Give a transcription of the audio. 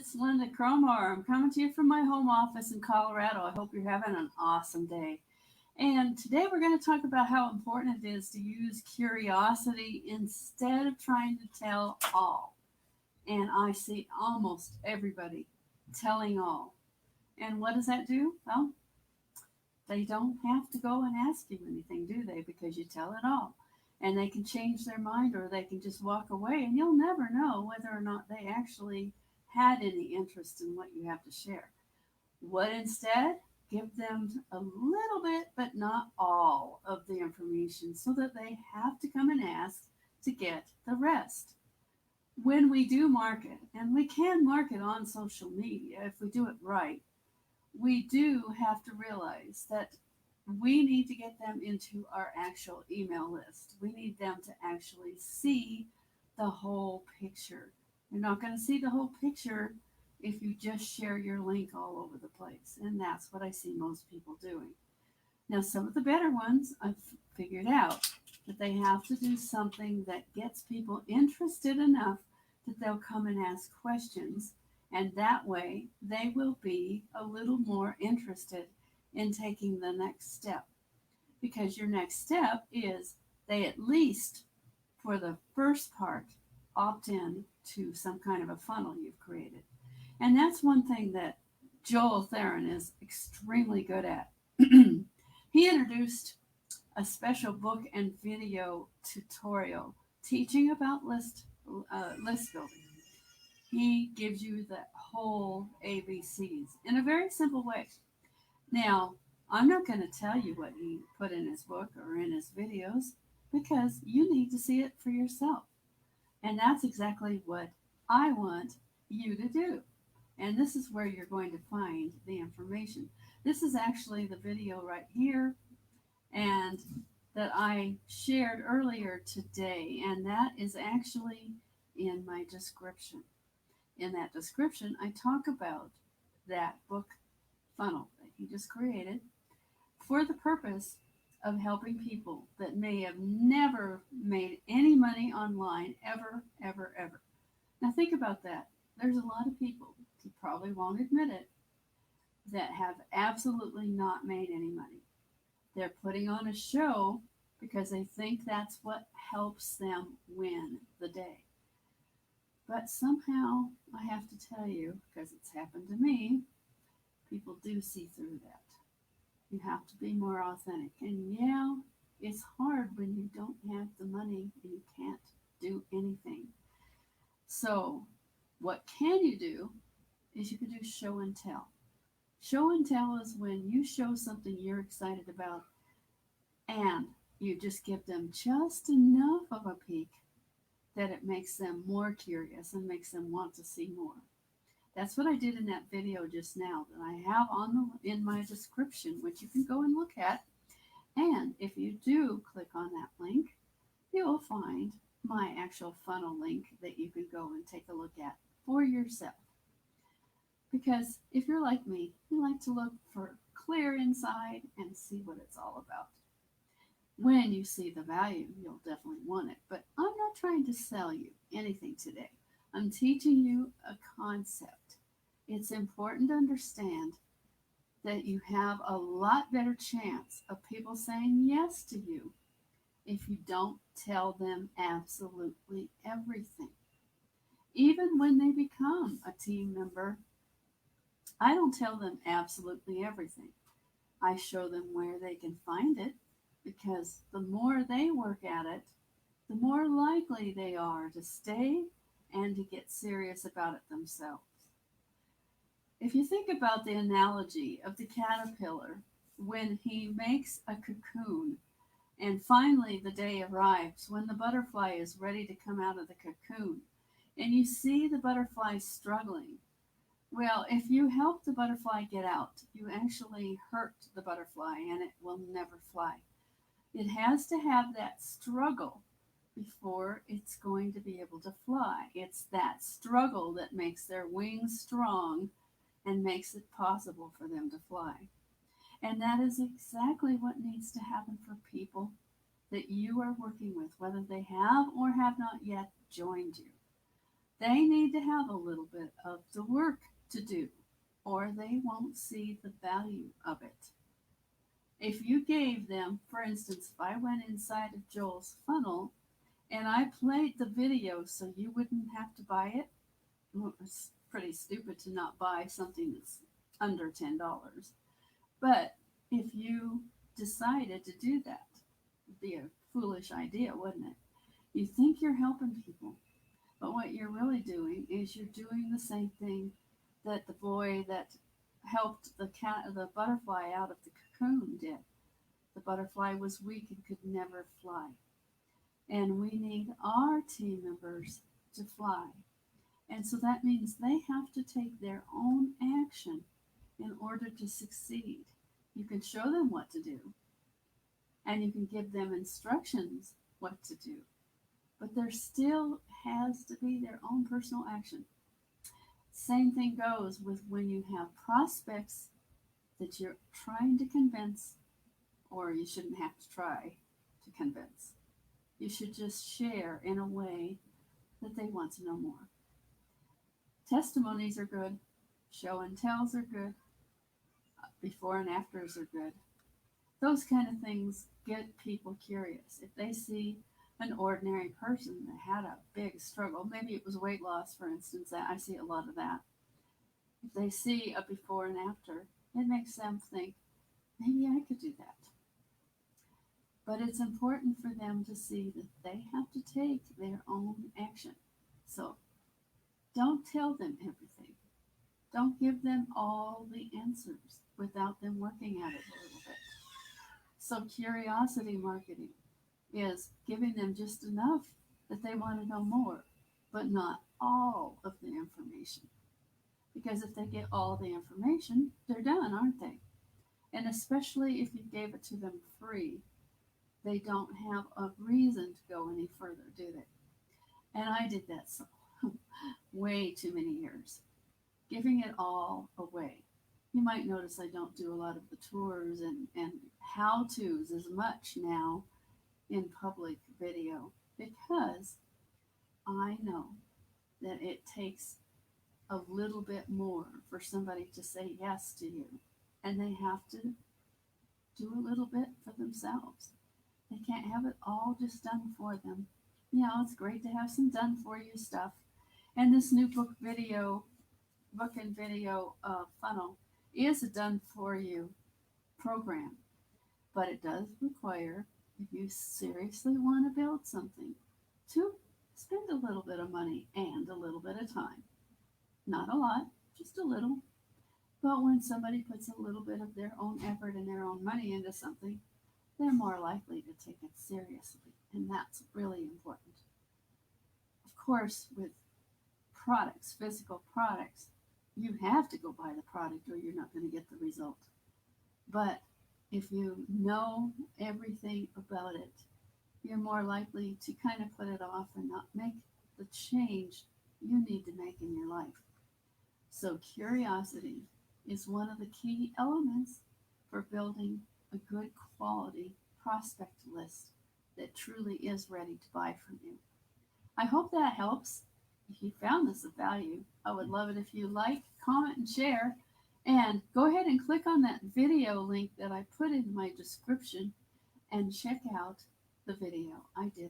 it's Linda Cromar. I'm coming to you from my home office in Colorado. I hope you're having an awesome day. And today we're going to talk about how important it is to use curiosity instead of trying to tell all. And I see almost everybody telling all. And what does that do? Well, they don't have to go and ask you anything, do they? Because you tell it all. And they can change their mind or they can just walk away, and you'll never know whether or not they actually had any interest in what you have to share. What instead? Give them a little bit, but not all of the information so that they have to come and ask to get the rest. When we do market, and we can market on social media if we do it right, we do have to realize that we need to get them into our actual email list. We need them to actually see the whole picture. You're not going to see the whole picture if you just share your link all over the place. And that's what I see most people doing. Now, some of the better ones I've figured out that they have to do something that gets people interested enough that they'll come and ask questions. And that way, they will be a little more interested in taking the next step. Because your next step is they at least, for the first part, opt in to some kind of a funnel you've created. And that's one thing that Joel Theron is extremely good at. He introduced a special book and video tutorial teaching about list building. He gives you the whole ABCs in a very simple way. Now, I'm not going to tell you what he put in his book or in his videos because you need to see it for yourself. And that's exactly what I want you to do. And this is where you're going to find the information. This is actually the video right here and that I shared earlier today. And that is actually in my description. In that description, I talk about that book funnel that he just created for the purpose of helping people that may have never made any money online ever, ever, ever. Now, think about that. There's a lot of people, you probably won't admit it, that have absolutely not made any money. They're putting on a show because they think that's what helps them win the day. But somehow, I have to tell you, because it's happened to me, people do see through that. You have to be more authentic. And yeah, it's hard when you don't have the money and you can't do anything. So, what can you do is you can do show and tell. Show and tell is when you show something you're excited about and you just give them just enough of a peek that it makes them more curious and makes them want to see more. That's what I did in that video just now that I have in my description, which you can go and look at. And if you do click on that link, you will find my actual funnel link that you can go and take a look at for yourself. Because if you're like me, you like to look for clear inside and see what it's all about. When you see the value, you'll definitely want it. But I'm not trying to sell you anything today. I'm teaching you a concept. It's important to understand that you have a lot better chance of people saying yes to you if you don't tell them absolutely everything. Even when they become a team member, I don't tell them absolutely everything. I show them where they can find it because the more they work at it, the more likely they are to stay and to get serious about it themselves. If you think about the analogy of the caterpillar, when he makes a cocoon and finally the day arrives when the butterfly is ready to come out of the cocoon and you see the butterfly struggling, well, if you help the butterfly get out, you actually hurt the butterfly and it will never fly. It has to have that struggle before it's going to be able to fly. It's that struggle that makes their wings strong and makes it possible for them to fly. And that is exactly what needs to happen for people that you are working with, whether they have or have not yet joined you. They need to have a little bit of the work to do, or they won't see the value of it. If you gave them, for instance, if I went inside of Joel's funnel and I played the video so you wouldn't have to buy it, well, it's pretty stupid to not buy something that's under $10. But if you decided to do that, it'd be a foolish idea, wouldn't it? You think you're helping people, but what you're really doing is you're doing the same thing that the boy that helped the butterfly out of the cocoon did. The butterfly was weak and could never fly. And we need our team members to fly. And so that means they have to take their own action in order to succeed. You can show them what to do, and you can give them instructions what to do, but there still has to be their own personal action. Same thing goes with when you have prospects that you're trying to convince, or you shouldn't have to try to convince. You should just share in a way that they want to know more. Testimonies are good, show and tells are good, before and afters are good. Those kind of things get people curious. If they see an ordinary person that had a big struggle, maybe it was weight loss, for instance, I see a lot of that. If they see a before and after, it makes them think, maybe I could do that. But it's important for them to see that they have to take their own action. So don't tell them everything. Don't give them all the answers without them working at it a little bit. So curiosity marketing is giving them just enough that they want to know more, but not all of the information. Because if they get all the information, they're done, aren't they? And especially if you gave it to them free, they don't have a reason to go any further, do they? And I did that so way too many years, giving it all away. You might notice I don't do a lot of the tours and how to's as much now in public video because I know that it takes a little bit more for somebody to say yes to you, and they have to do a little bit for themselves. They can't have it all just done for them. It's great to have some done for you stuff. And this new book and video funnel is a done for you program, but it does require, if you seriously want to build something, to spend a little bit of money and a little bit of time. Not a lot, just a little. But when somebody puts a little bit of their own effort and their own money into something, they're more likely to take it seriously. And that's really important. Of course, with products, physical products, you have to go buy the product or you're not going to get the result. But if you know everything about it, you're more likely to kind of put it off and not make the change you need to make in your life. So curiosity is one of the key elements for building a good quality prospect list that truly is ready to buy from you. I hope that helps. If you found this of value, I would love it if you like, comment, and share. And go ahead and click on that video link that I put in my description and check out the video I did